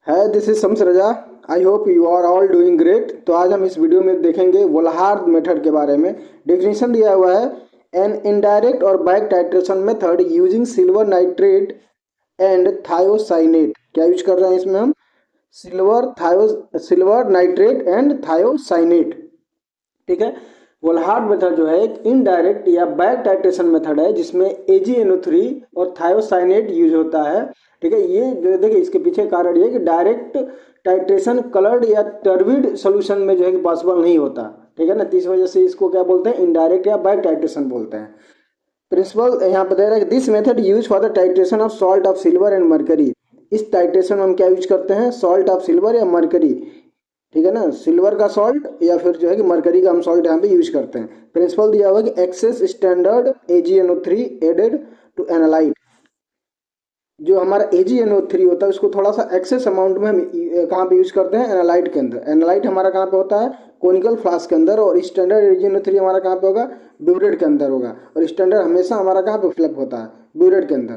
है this is Shams Raza. I hope you are all doing great. तो आज हम इस वीडियो में देखेंगे वोल्हार्ड मेथड के बारे में। डेफिनेशन दिया हुआ है, एन इनडायरेक्ट और back titration method using silver nitrate and thiocyanate. क्या यूज कर रहे हैं इसमें हम? Silver nitrate and thiocyanate. ठीक है। वोल्हार्ड मेथड जो है एक इनडायरेक्ट या बैक टाइट्रेशन मेथड है जिसमें AgNO3 और थायोसाइनेट यूज होता है। ठीक है। ये देखिए, इसके पीछे कारण ये है कि डायरेक्ट टाइट्रेशन कलर्ड या टर्बिड सोल्यूशन में जो है कि पॉसिबल नहीं होता। ठीक है ना। तो इस वजह से इसको क्या बोलते हैं? इनडायरेक्ट या बैक टाइट्रेशन बोलते हैं। प्रिंसिपल यहाँ पे दे रहा है, this method use for the titration of salt of silver and mercury. इस टाइट्रेशन में हम क्या यूज करते हैं? सॉल्ट ऑफ सिल्वर या मरकरी। ठीक है ना। सिल्वर का सॉल्ट या फिर जो है कि मरकरी का हम सॉल्ट यहाँ पे यूज करते हैं। प्रिंसिपल दिया हुआ कि excess standard AgNO3 added to analyte. जो हमारा AgNO3 होता है उसको थोड़ा सा एक्सेस अमाउंट में हम कहाँ पे यूज करते हैं? एनालाइट के अंदर। एनालाइट हमारा कहाँ पे होता है? कोनिकल फ्लास्क के अंदर। और स्टैंडर्ड AgNO3 हमारा कहाँ पे होगा? ब्यूरेट के अंदर होगा। और स्टैंडर्ड हमेशा हमारा कहाँ पे फिलअप होता है? ब्यूरेट के अंदर।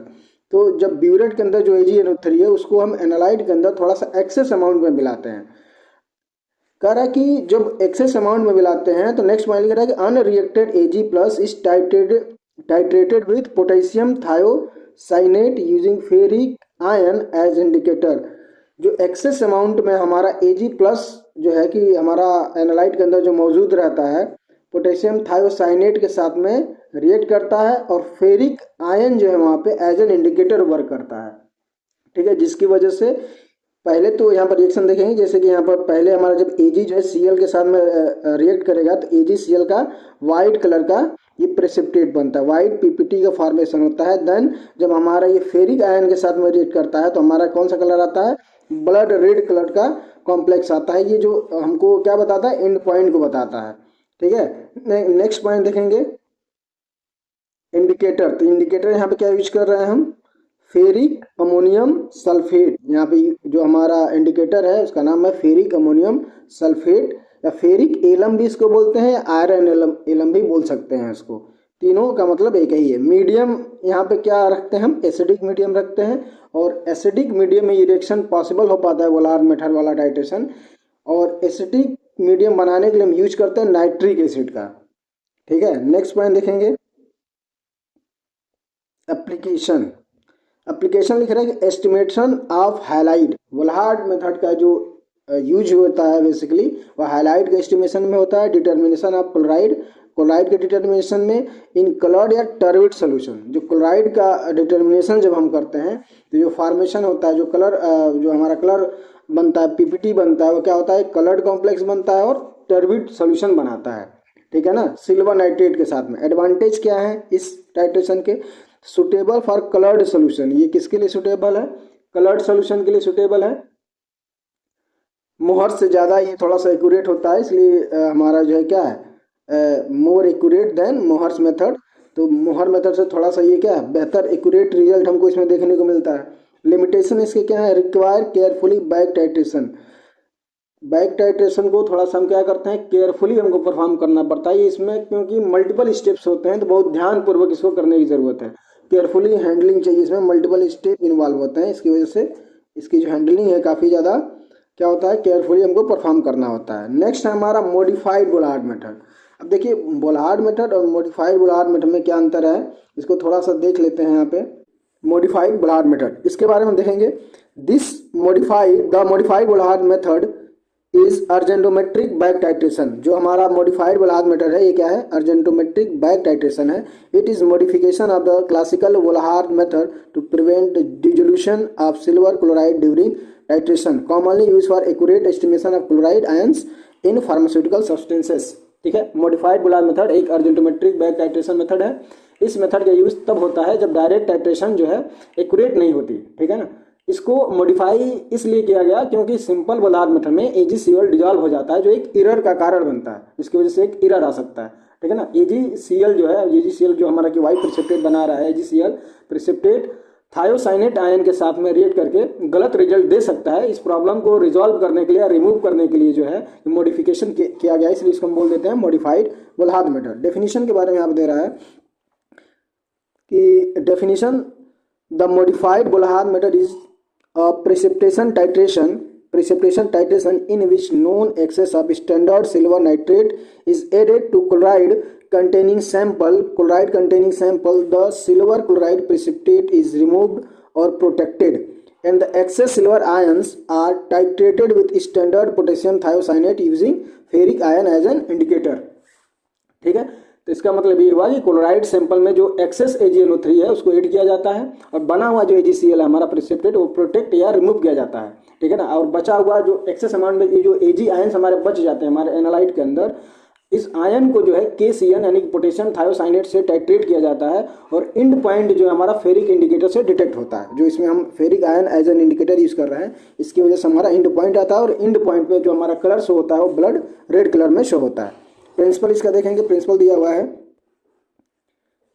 तो जब ब्यूरेट के अंदर जो AgNO3 है उसको हम एनालाइट के अंदर थोड़ा सा एक्सेस अमाउंट में मिलाते हैं। कह रहा है कि जब एक्सेस अमाउंट में मिलाते हैं तो नेक्स्ट पॉइंट लिख रहा है कि unreacted Ag plus is titrated with potassium thiocyanate using ferric ion as indicator. जो एक्सेस अमाउंट में हमारा Ag प्लस जो है कि हमारा एनालाइट के अंदर जो मौजूद रहता है पोटेशियम थायोसाइनेट के साथ में रिएक्ट करता है और फेरिक आयन जो है वहाँ पे एज एन इंडिकेटर वर्क करता है। ठीक है। जिसकी वजह से पहले तो यहाँ पर रिएक्शन देखेंगे, जैसे कि यहाँ पर पहले हमारा जब Ag जो है Cl के साथ में रिएक्ट करेगा तो AgCl का वाइट कलर का ये प्रेसिपिटेट बनता है, वाइट PPT का फॉर्मेशन होता है। देन जब हमारा ये फेरिक आयन के साथ में रिएक्ट करता है तो हमारा कौन सा कलर आता है? ब्लड रेड कलर का कॉम्प्लेक्स आता है। ये जो हमको क्या बताता है? एंड पॉइंट को बताता है। ठीक है। नेक्स्ट पॉइंट देखेंगे, इंडिकेटर। तो इंडिकेटर यहाँ पे क्या यूज कर रहे हैं हम? Ferric ammonium sulphate. यहाँ पे जो हमारा इंडिकेटर है उसका नाम है फेरिक अमोनियम सल्फेट, या फेरिक एलम भी इसको बोलते हैं, या आयरन एलम भी बोल सकते हैं इसको। तीनों का मतलब एक ही है। मीडियम यहाँ पे क्या रखते हैं हम? एसिडिक मीडियम रखते हैं। और एसिडिक मीडियम में ये रिएक्शन पॉसिबल हो पाता है वोल्हार्ड मेथड वाला टाइट्रेशन। और एसिडिक मीडियम बनाने के लिए हम यूज करते हैं नाइट्रिक एसिड का। ठीक है। नेक्स्ट पॉइंट देखेंगे, एप्लीकेशन लिख रहा है कि एस्टिमेशन ऑफ हैलाइड। वोल्हार्ड मेथड का जो यूज होता है बेसिकली वह हैलाइड के एस्टिमेशन में होता है। डिटर्मिनेशन ऑफ क्लोराइड के डिटर्मिनेशन में इन कलर्ड या टर्बिड सोल्यूशन। जो क्लोराइड का डिटर्मिनेशन जब हम करते हैं तो जो फॉर्मेशन होता है, जो कलर जो हमारा कलर बनता है, PPT बनता है, वो क्या होता है? कलर्ड कॉम्प्लेक्स बनता है और टर्बिड सोल्यूशन बनाता है। ठीक है ना। सिल्वर नाइट्रेट के साथ में एडवांटेज क्या है इस टाइट्रेशन के? Suitable for coloured solution. ये किसके लिए सुटेबल है? कलर्ड सोल्यूशन के लिए सुटेबल है। मोहर से ज़्यादा ये थोड़ा सा एक्यूरेट होता है, इसलिए हमारा जो है क्या है? More accurate then Mohr's method. तो मोहर मेथड से थोड़ा सा ये क्या है? बेहतर एक्यूरेट रिजल्ट हमको इसमें देखने को मिलता है। लिमिटेशन इसके क्या है? Require carefully back titration. Back titration को थोड़ा सा हम क्या करते हैं? केयरफुली हमको परफॉर्म करना पड़ता है इसमें, क्योंकि मल्टीपल स्टेप्स होते हैं तो बहुत ध्यानपूर्वक इसको करने की ज़रूरत है। केयरफुली हैंडलिंग चाहिए, इसमें मल्टीपल स्टेप इन्वॉल्व होते हैं। इसकी वजह से इसकी जो हैंडलिंग है काफ़ी ज़्यादा क्या होता है? केयरफुली हमको परफॉर्म करना होता है। नेक्स्ट है हमारा मॉडिफाइड वोल्हार्ड मेथड। अब देखिए, वोल्हार्ड मेथड और मॉडिफाइड वोल्हार्ड मेथड में क्या अंतर है इसको थोड़ा सा देख लेते हैं। यहाँ पे मॉडिफाइड वोल्हार्ड मेथड, इसके बारे में देखेंगे। The modified Volhard method is argentometric back titration. जो हमारा मॉडिफाइड वोल्हार्ड मेथड है ये क्या है? अर्जेंटोमेट्रिक बैक टाइट्रेशन है। It is modification of the classical Volhard method to prevent dissolution of silver chloride during titration, commonly use for accurate estimation of chloride ions in pharmaceutical substances. ठीक है। Modified Volhard method एक अर्जेंटोमेट्रिक back titration method है। इस method का use तब होता है जब डायरेक्ट टाइट्रेशन जो है एक्यूरेट नहीं होती। ठीक है ना। इसको मॉडिफाई इसलिए किया गया क्योंकि सिंपल वोल्हार्ड मेथड में AgCl डिजॉल्व हो जाता है, जो एक एरर का कारण बनता है, जिसकी वजह से एक एरर आ सकता है। ठीक है ना। AgCl जो है, AgCl जो हमारा कि वाइट प्रेसिपिटेट बना रहा है, AgCl प्रेसिपिटेट थायोसाइनेट आयन के साथ में रिएक्ट करके गलत रिजल्ट दे सकता है। इस प्रॉब्लम को रिजॉल्व करने के लिए या रिमूव करने के लिए जो है मॉडिफिकेशन किया गया, इसलिए इसको हम बोल देते हैं मॉडिफाइड वोल्हार्ड मेथड। डेफिनेशन के बारे में यहाँ पे दे रहा है कि definition, the modified Volhard method is precipitation titration in which known excess of standard silver nitrate is added to chloride containing sample, the silver chloride precipitate is removed or protected and the excess silver ions are titrated with standard potassium thiocyanate using ferric ion as an indicator। ठीक है, तो इसका मतलब ये हुआ कि chloride sample में जो एक्सेस AgNO3 है उसको ऐड किया जाता है और बना हुआ जो AgCl है हमारा प्रेसिपिटेट वो प्रोटेक्ट या रिमूव किया जाता है। ठीक है ना, और बचा हुआ जो एक्सेस अमाउंट में ये जो Ag आयंस हमारे बच जाते हैं हमारे एनालाइट के अंदर, इस आयन को जो है KCN यानी कि पोटेशियम थायोसाइनेट से टाइट्रेट किया जाता है और इंड पॉइंट जो हमारा फेरिक इंडिकेटर से डिटेक्ट होता है। जो इसमें हम ferric ion as an indicator use कर रहे हैं, इसकी वजह से हमारा इंड पॉइंट आता है और इंड पॉइंट पे जो हमारा कलर शो होता है वो ब्लड रेड कलर में शो होता है। प्रिंसिपल इसका देखेंगे, प्रिंसिपल दिया हुआ है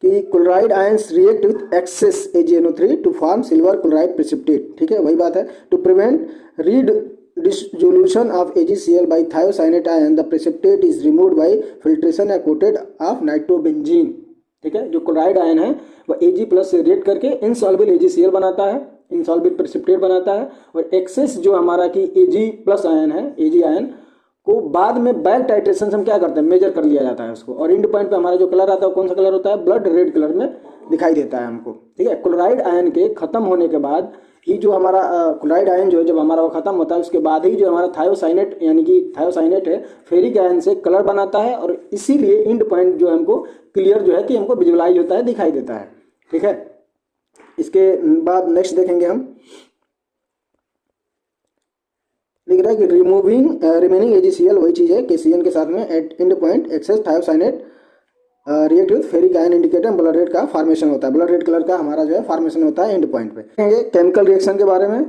कि chloride ions react with excess AgNO3 to form silver chloride precipitate. ठीक है, वही बात है। To prevent dissolution of AgCl by thiocyanate ion, the precipitate is removed by filtration या coated of nitrobenzene। ठीक है, जो क्लोराइड आयन है वह Ag प्लस से रिएक्ट करके इनसॉल्युबल AgCl बनाता है, इनसॉल्युबल प्रेसिपिटेट बनाता है और एक्सेस जो हमारा की Ag प्लस आयन है, Ag आयन को बाद में बैक टाइट्रेशन से हम क्या करते हैं, मेजर कर लिया जाता है उसको और इंड पॉइंट पे हमारा जो कलर आता है कौन सा कलर होता है, ब्लड रेड कलर में दिखाई देता है हमको। ठीक है, क्लोराइड आयन के खत्म होने के बाद ही जो हमारा क्लोराइड आयन जो है जब हमारा वो खत्म होता है उसके बाद ही जो हमारा थायोसाइनेट यानी कि थायोसाइनेट है फेरिक आयन से कलर बनाता है और इसीलिए इंड पॉइंट जो है हमको क्लियर जो है कि हमको विजुअलाइज होता है, दिखाई देता है। ठीक है, इसके बाद नेक्स्ट देखेंगे हम, लिख रहा है कि रिमेनिंग AgCl वही चीज़ है KCN के साथ में at end point excess thiocyanate react with ferric ion indicator blood red का फॉर्मेशन होता है, ब्लड रेड कलर का हमारा जो है फॉर्मेशन होता है एंड पॉइंट पे। केमिकल रिएक्शन के बारे में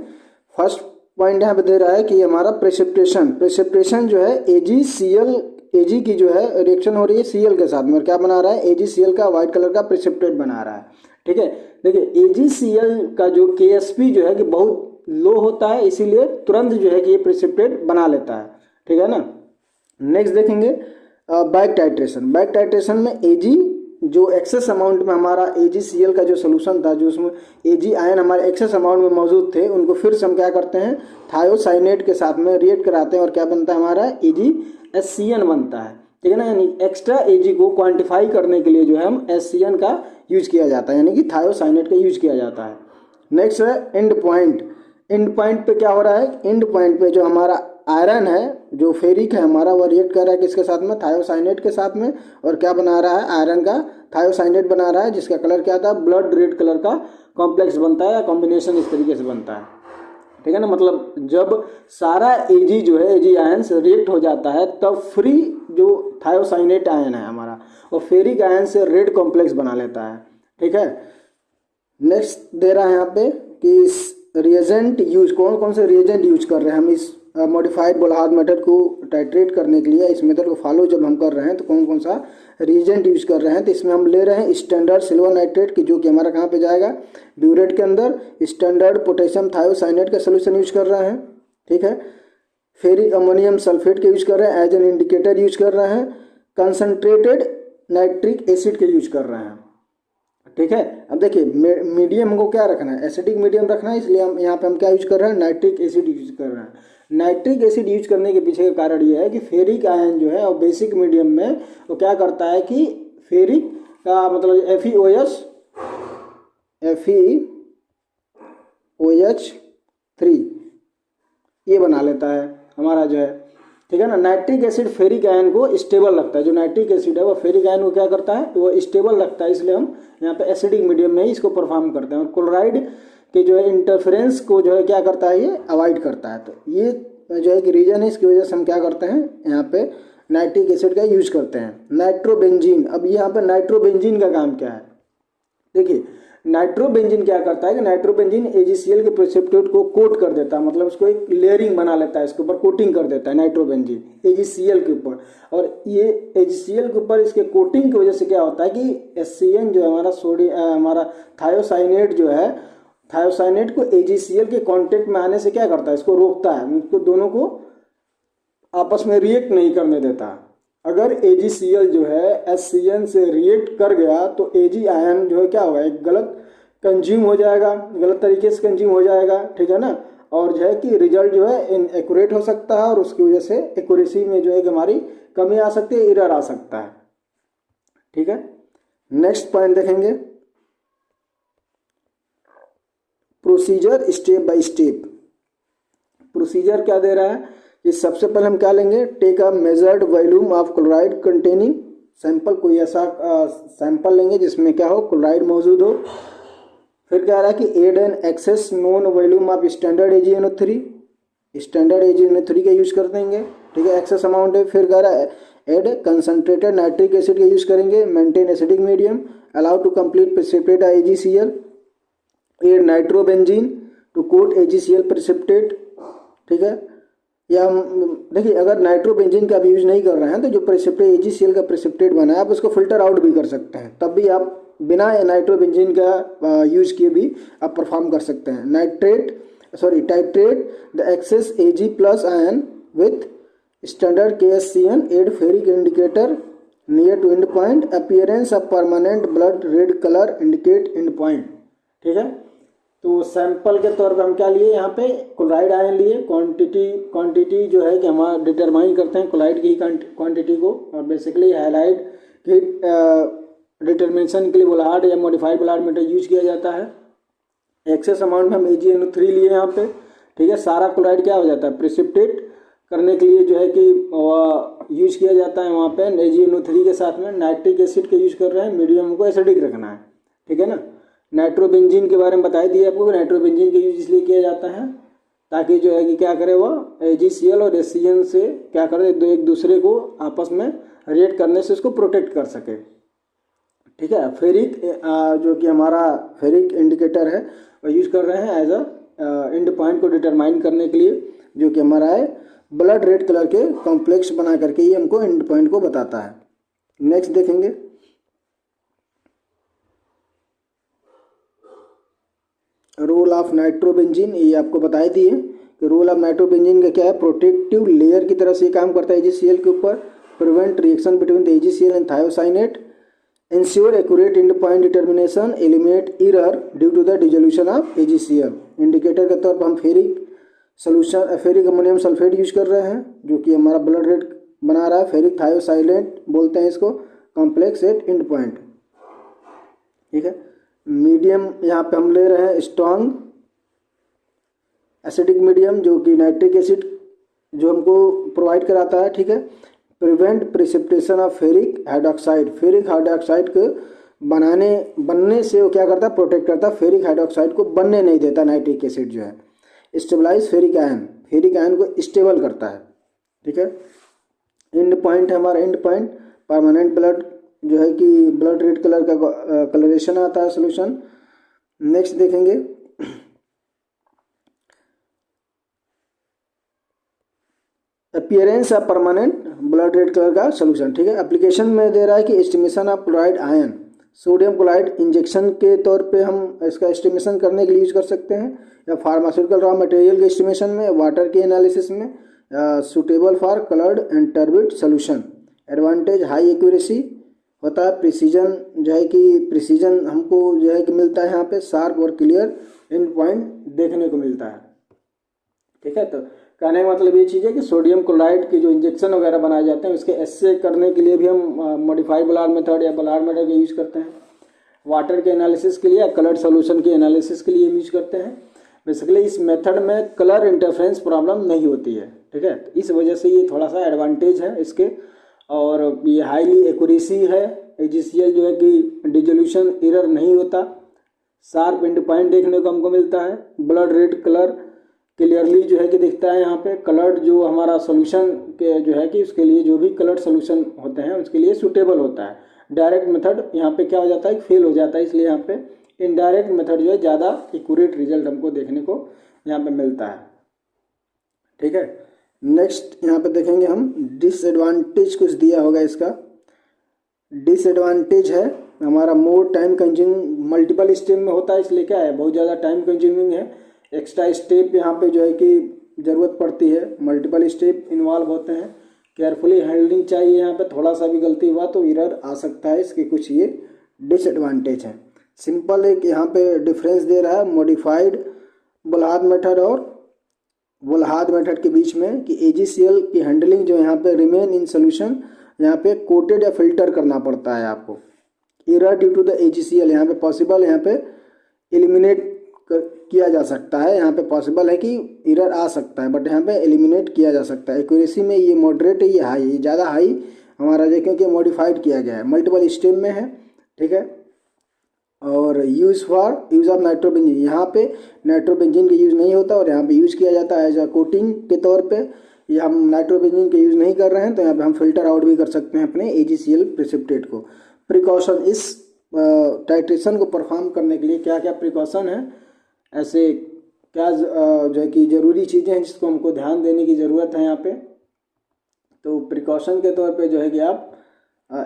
फर्स्ट पॉइंट यहाँ पे दे रहा है कि हमारा प्रेसिपिटेशन जो है Ag की जो है रिएक्शन हो रही है Cl के साथ में और क्या बना रहा है, AgCl का व्हाइट कलर का प्रेसिपिटेट बना रहा है। ठीक है, देखिए AgCl का जो Ksp जो है कि बहुत लो होता है, इसीलिए तुरंत जो है कि ये प्रेसिपिटेट बना लेता है। ठीक है ना, नेक्स्ट देखेंगे बैक टाइट्रेशन में Ag जो एक्सेस अमाउंट में हमारा AgCl का जो सोल्यूशन था, जो उसमें Ag आयन हमारे एक्सेस अमाउंट में मौजूद थे, उनको फिर से हम क्या करते हैं, थायोसाइनेट के साथ में रिएक्ट कराते हैं और क्या बनता है हमारा AgSCN बनता है। ठीक है ना, यानी एक्स्ट्रा Ag को क्वांटिफाई करने के लिए जो है हम SCN का यूज किया जाता है, यानी कि थायोसाइनेट का यूज किया जाता है। नेक्स्ट है एंड पॉइंट पे क्या हो रहा है, एंड पॉइंट पे जो हमारा आयरन है जो फेरिक है हमारा वो रिएक्ट कर रहा है किसके साथ में, थायोसाइनेट के साथ में और क्या बना रहा है, आयरन का थायोसाइनेट बना रहा है जिसका कलर क्या था, ब्लड रेड कलर का कॉम्प्लेक्स बनता है या कॉम्बिनेशन इस तरीके से बनता है। ठीक है ना, मतलब जब सारा Ag जो है Ag आयन से रिएक्ट हो जाता है तब फ्री जो थायोसाइनेट आयन है हमारा वो फेरिक आयन से रेड कॉम्प्लेक्स बना लेता है। ठीक है, नेक्स्ट दे रहा है यहाँ पे कि रिएजेंट यूज, कौन कौन से रिएजेंट यूज कर रहे हैं हम इस मॉडिफाइड बोल्हार्ड मेथड को टाइट्रेट करने के लिए, इस मेथड को फॉलो जब हम कर रहे हैं तो कौन कौन सा रिएजेंट यूज कर रहे हैं। तो इसमें हम ले रहे हैं स्टैंडर्ड सिल्वर नाइट्रेट की जो कि हमारा कहाँ पे जाएगा, ब्यूरेट के अंदर। स्टैंडर्ड पोटेशियम थायोसाइनेट का सोल्यूशन यूज कर रहे हैं। ठीक है, फेरिक अमोनियम सल्फेट के यूज कर रहे हैं, एज एन इंडिकेटर यूज कर रहे हैं, कंसनट्रेटेड नाइट्रिक एसिड के यूज कर रहे हैं। ठीक है, अब देखिए मीडियम हमको क्या रखना है, एसिडिक मीडियम रखना है, इसलिए हम यहाँ पे हम क्या यूज कर रहे हैं, नाइट्रिक एसिड यूज कर रहे हैं। नाइट्रिक एसिड यूज करने के पीछे का कारण ये है कि फेरिक आयन जो है और बेसिक मीडियम में वो क्या करता है कि फेरिक का मतलब FeOH3 ये बना लेता है हमारा जो है। ठीक है ना, नाइट्रिक एसिड फेरिक आयन को स्टेबल रखता है, जो नाइट्रिक एसिड है वो फेरिक आयन को क्या करता है, वो स्टेबल रखता है, इसलिए हम यहाँ पे एसिडिक मीडियम में ही इसको परफॉर्म करते हैं और क्लोराइड के जो है इंटरफेरेंस को जो है क्या करता है, ये अवॉइड करता है। तो ये जो है कि रीजन है, इसकी वजह से हम क्या करते हैं यहाँ पे नाइट्रिक एसिड का यूज करते हैं। नाइट्रोबेंजीन, अब यहाँ पे नाइट्रोबेंजीन का काम क्या है, देखिए नाइट्रोबेंजीन क्या करता है कि नाइट्रोबेंजीन AgCl के प्रेसिपिटेट को कोट कर देता है, मतलब उसको एक लेयरिंग बना लेता है, इसके ऊपर कोटिंग कर देता है नाइट्रोबेंजीन AgCl के ऊपर। और ये AgCl के ऊपर इसके कोटिंग की वजह से क्या होता है कि SCN जो हमारा हमारा थायोसाइनेट जो है, थायोसाइनेट को AgCl के कांटेक्ट में आने से क्या करता है, इसको रोकता है, उसको दोनों को आपस में रिएक्ट नहीं करने देता। अगर AgCl जो है SCN से रिएक्ट कर गया तो Ag आयन जो है क्या होगा, एक गलत कंज्यूम हो जाएगा, गलत तरीके से कंज्यूम हो जाएगा, ठीक है ना। और जो है कि रिजल्ट जो है इनएक्यूरेट हो सकता है और उसकी वजह से एक्यूरेसी में जो है कि हमारी कमी आ सकती है, एरर आ सकता है, ठीक है। नेक्स्ट पॉइंट देखेंगे, procedure step by step. Procedure क्या दे रहा है कि सबसे पहले हम क्या लेंगे, take a measured volume of chloride containing sample, कोई ऐसा सैंपल लेंगे जिसमें क्या हो, क्लोराइड मौजूद हो। फिर क्या रहा है कि add an excess known volume of standard AgNO3, standard AgNO3 का यूज कर देंगे, ठीक है, एक्सेस अमाउंट है। फिर कह रहा है एड कंसनट्रेटेड नाइट्रिक एसिड का यूज करेंगे, maintain acidic medium, allow to complete precipitate AgCl, add nitrobenzene to coat AgCl precipitate, ठीक है। या देखिए अगर नाइट्रोबेंजीन का भी यूज नहीं कर रहे हैं तो जो प्रेसिपिटेट AgCl का प्रेसिपिटेट बना है आप उसको फिल्टर आउट भी कर सकते हैं, तब भी आप बिना नाइट्रोबेंजीन का यूज किए भी आप परफॉर्म कर सकते हैं। Titrate the excess Ag plus ion with standard KSCN, add ferric indicator near to end point, appearance of permanent blood red colour indicate end point, ठीक है। तो सैंपल के तौर पे हम क्या लिए, यहाँ पे क्लोराइड आयन लिए, क्वांटिटी जो है कि हम डिटरमाइन करते हैं क्लोराइड की क्वांटिटी को, और बेसिकली हैलाइड की डिटर्मिनेशन के लिए बुलाहार्ड या मॉडिफाइड बुलाहार्ड मीटर यूज किया जाता है। एक्सेस अमाउंट में हम AgNO3 लिए यहाँ पे, ठीक है। सारा क्लोराइड क्या हो जाता है, प्रेसिपिटेट करने के लिए जो है कि यूज किया जाता है। वहाँ पे AgNO3 के साथ में नाइट्रिक एसिड का यूज कर रहे हैं, मीडियम को एसिडिक रखना है, ठीक है ना। नाइट्रोबेंजीन के बारे में बता दिया आपको, नाइट्रोबेंजीन का यूज इसलिए किया जाता है ताकि जो है कि क्या करे वो AgCl और HCN से क्या करे, एक दूसरे को आपस में रिएक्ट करने से उसको प्रोटेक्ट कर सके, ठीक है। फेरिक जो कि हमारा फेरिक इंडिकेटर है वो यूज कर रहे हैं एज अ एंड पॉइंट को डिटरमाइन करने के लिए, जो कि हमारा है ब्लड रेड कलर के कॉम्प्लेक्स बना करके ये हमको एंड पॉइंट को बताता है। नेक्स्ट देखेंगे, रोल ऑफ नाइट्रोबेंजीन, ये आपको बताई दिए कि रोल ऑफ नाइट्रोबेंजीन का क्या है, प्रोटेक्टिव लेयर की तरह से काम करता है AgCl के ऊपर, prevent reaction between the AgCl and thiocyanate, ensure accurate end point determination, eliminate error due to the dissolution of AgCl। Indicator के तौर पर हम फेरिक अमोनियम सल्फेट यूज कर रहे हैं जो कि हमारा ब्लड रेड बना रहा है, फेरिक थायोसाइलेंट बोलते हैं इसको, कॉम्प्लेक्स एट एंड पॉइंट, ठीक है। मीडियम यहाँ पे हम ले रहे हैं स्ट्रॉन्ग एसिडिक मीडियम जो कि नाइट्रिक एसिड जो हमको प्रोवाइड कराता है, ठीक है। Prevent precipitation of ferric hydroxide, ferric hydroxide को बनने से वो क्या करता है, प्रोटेक्ट करता है, फेरिक हाइड्रोक्साइड को बनने नहीं देता नाइट्रिक एसिड जो है। स्टेबलाइज फेरिक आयन को स्टेबल करता है, ठीक है। एंड पॉइंट है हमारा, एंड पॉइंट परमानेंट ब्लड जो है कि ब्लड रेड कलर का कलरेशन आता है सोल्यूशन। नेक्स्ट देखेंगे, appearance of permanent blood red colour का सोल्यूशन, ठीक है। एप्लीकेशन में दे रहा है कि estimation of chloride ion, sodium chloride injection के तौर पे हम इसका एस्टिमेशन करने के लिए यूज कर सकते हैं, या फार्मास्यूटिकल रॉ मटेरियल के एस्टिमेशन में, वाटर के एनालिसिस में, suitable for coloured and turbid solution. Advantage high accuracy होता है, प्रिसीजन जो है कि प्रिसीजन हमको जो है कि मिलता है यहाँ पे, शार्प और क्लियर एंड पॉइंट देखने को मिलता है, ठीक है। तो कहने का मतलब ये चीज़ है कि सोडियम क्लोराइड के जो इंजेक्शन वगैरह बनाए जाते हैं उसके एस्से करने के लिए भी हम मॉडिफाइड बुलाहार्ड मेथड या बुलाहार्ड मेथड का यूज करते हैं। वाटर के एनालिसिस के लिए या कलर सोल्यूशन के एनालिसिस के लिए यूज करते हैं। बेसिकली इस मेथड में कलर इंटरफेरेंस प्रॉब्लम नहीं होती है, ठीक है। इस वजह से ये थोड़ा सा एडवांटेज है इसके, और ये हाईली एक्यूरेसी है। AgCl जो है कि डिजोल्यूशन एरर नहीं होता, शार्प एंड पॉइंट देखने को हमको मिलता है, ब्लड रेड कलर क्लियरली जो है कि दिखता है यहाँ पे। कलर्ड जो हमारा सोल्यूशन के जो है कि उसके लिए जो भी कलर्ड सोल्यूशन होते हैं उसके लिए सूटेबल होता है। डायरेक्ट मेथड यहाँ पे क्या हो जाता है, फेल हो जाता है, इसलिए यहाँ पे इनडायरेक्ट मेथड जो है ज़्यादा एक्यूरेट रिजल्ट हमको देखने को यहाँ पे मिलता है, ठीक है। नेक्स्ट यहाँ पे देखेंगे हम डिसएडवांटेज कुछ दिया होगा इसका। डिसएडवांटेज है हमारा more time consuming, multiple step में होता है, इसलिए क्या है बहुत ज़्यादा टाइम कंज्यूमिंग है। एक्स्ट्रा स्टेप यहाँ पे जो है कि ज़रूरत पड़ती है, मल्टीपल स्टेप इन्वॉल्व होते हैं, केयरफुली हैंडलिंग चाहिए। यहाँ पे थोड़ा सा भी गलती हुआ तो एरर आ सकता है, इसके कुछ ये डिसएडवांटेज हैं। सिंपल एक यहाँ पे डिफरेंस दे रहा है मॉडिफाइड बुलहार्ड मेथड और बुलहार्ड मेथड के बीच में कि AgCl की हैंडलिंग जो यहाँ पे रिमेन इन सोल्यूशन, यहाँ पे कोटेड या फिल्टर करना पड़ता है आपको। Error due to the AgCl यहाँ पे पॉसिबल, यहाँ पे एलिमिनेट किया जा सकता है, यहाँ पे पॉसिबल है कि एरर आ सकता है बट यहाँ पे एलिमिनेट किया जा सकता है। एक्यूरेसी में ये मॉडरेट है, ये हाई, ये ज़्यादा हाई हमारा जो क्योंकि मॉडिफाइड किया गया है, मल्टीपल स्टेप में है, ठीक है। और यूज़ ऑफ नाइट्रोबेंजीन, यहाँ पे नाइट्रोबेंजीन का यूज़ नहीं होता और यहाँ पे यूज़ किया जाता है एज अ कोटिंग के तौर पे। ये हम नाइट्रोबेंजीन का यूज़ नहीं कर रहे हैं तो यहाँ पे हम फिल्टर आउट भी कर सकते हैं अपने AgCl प्रेसिपिटेट को। प्रिकॉशन, इस टाइट्रेशन को परफॉर्म करने के लिए क्या क्या प्रिकॉशन है, ऐसे क्या जो है कि ज़रूरी चीज़ें हैं जिसको हमको ध्यान देने की ज़रूरत है यहाँ पे। तो प्रिकॉशन के तौर पे जो है कि आप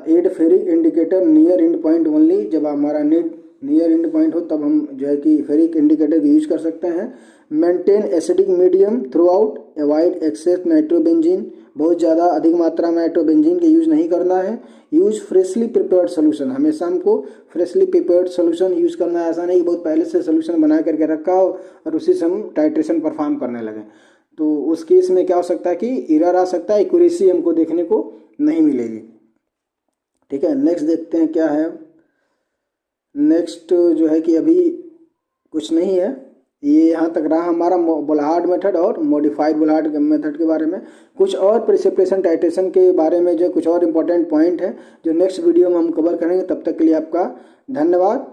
add ferric indicator near end point only, जब हमारा नियर एंड पॉइंट हो तब हम जो है कि फेरिक इंडिकेटर यूज कर सकते हैं। Maintain acidic medium throughout, avoid excess nitrobenzene, बहुत ज़्यादा अधिक मात्रा में नाइट्रोबेंजीन का यूज़ नहीं करना है। यूज़ फ्रेशली प्रिपेयर्ड सोल्यूशन, हमेशा हमको फ्रेशली प्रिपेयर्ड सोल्यूशन यूज़ करना है, ऐसा नहीं कि बहुत पहले से सोल्यूशन बना करके रखा हो और उसी से हम टाइट्रेशन परफॉर्म करने लगे, तो उस केस में क्या हो सकता है कि एरर आ सकता है, एक्यूरेसी हमको देखने को नहीं मिलेगी, ठीक है। नेक्स्ट देखते हैं क्या है। नेक्स्ट जो है कि अभी कुछ नहीं है, ये यहाँ तक रहा हमारा बुलहार्ड मेथड और मॉडिफाइड बुलहार्ड मेथड के बारे में। कुछ और प्रिसिपिटेशन टाइट्रेशन के बारे में जो कुछ और इम्पोर्टेंट पॉइंट है जो नेक्स्ट वीडियो में हम कवर करेंगे। तब तक के लिए आपका धन्यवाद।